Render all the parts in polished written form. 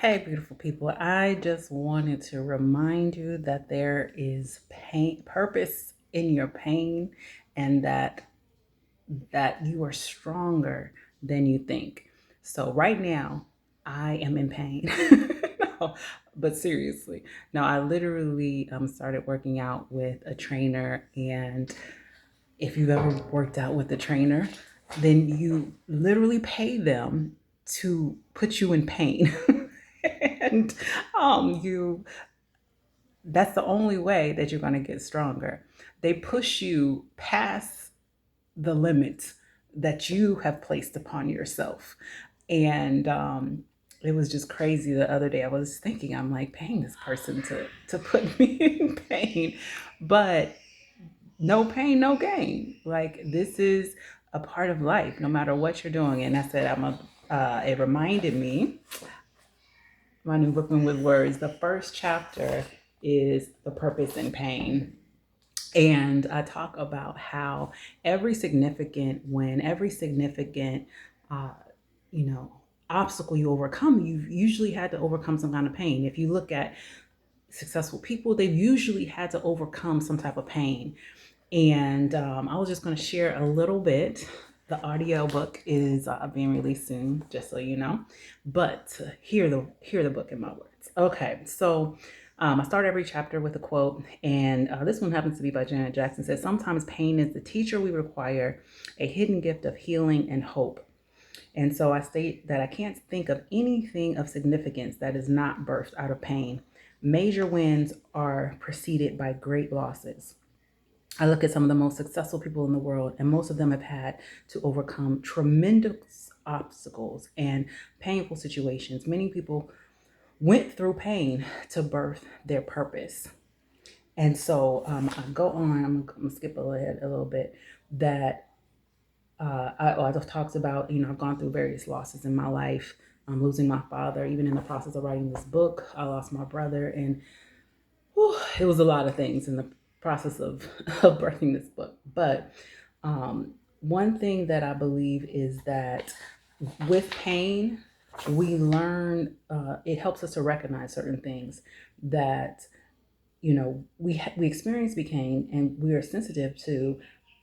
Hey, beautiful people. I just wanted to remind you that there is pain, purpose in your pain, and that you are stronger than you think. So right now, I am in pain. No, but seriously, no, I literally started working out with a trainer, and if you've ever worked out with a trainer, then you literally pay them to put you in pain. And you that's the only way that you're going to get stronger. They push you past the limits that you have placed upon yourself. And it was just crazy the other day. I was thinking, I'm like paying this person to put me in pain, but no pain, no gain. Like this is a part of life, no matter what you're doing. And I said, it reminded me, my new book, with Words, the first chapter is The Purpose in Pain. And I talk about how every significant win, every significant, uh, you know, obstacle you overcome, you've usually had to overcome some kind of pain. If you look at successful people, they've usually had to overcome some type of pain. And I was just going to share a little bit. The audio book is being released soon, just so you know. But hear the book in my words. Okay, so I start every chapter with a quote, and this one happens to be by Janet Jackson. It says, "Sometimes pain is the teacher we require, a hidden gift of healing and hope." And so I state that I can't think of anything of significance that is not birthed out of pain. Major wins are preceded by great losses. I look at some of the most successful people in the world, and most of them have had to overcome tremendous obstacles and painful situations. Many people went through pain to birth their purpose. And so I go on, I'm going to skip ahead a little bit, that I just talks about, I've gone through various losses in my life. Losing my father, even in the process of writing this book, I lost my brother, and whew, it was a lot of things in the process of birthing this book. But one thing that I believe is that with pain, we learn, it helps us to recognize certain things that, we experience pain and we are sensitive to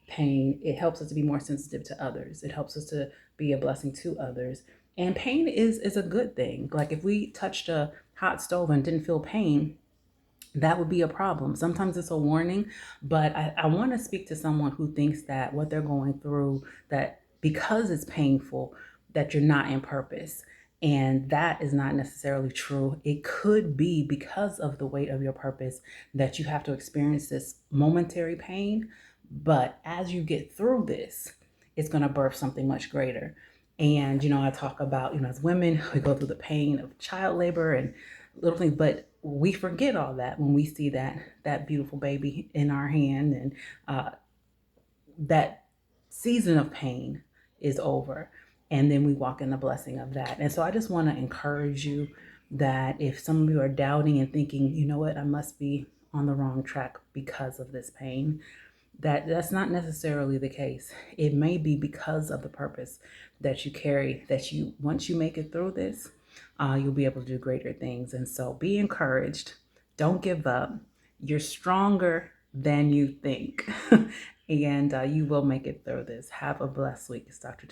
pain. It helps us to be more sensitive to others. It helps us to be a blessing to others. And pain is a good thing. Like if we touched a hot stove and didn't feel pain, that would be a problem. Sometimes it's a warning, but I want to speak to someone who thinks that what they're going through, that because it's painful, that you're not in purpose. And that is not necessarily true. It could be because of the weight of your purpose that you have to experience this momentary pain. But as you get through this, it's going to birth something much greater. And, I talk about, as women, we go through the pain of child labor and little things, but we forget all that when we see that beautiful baby in our hand, and that season of pain is over, and then we walk in the blessing of that. And so I just want to encourage you that if some of you are doubting and thinking, you know what, I must be on the wrong track because of this pain, that's not necessarily the case. It may be because of the purpose that you carry, that you, once you make it through this, you'll be able to do greater things. And so be encouraged. Don't give up. You're stronger than you think. And you will make it through this. Have a blessed week. It's Dr. Tony.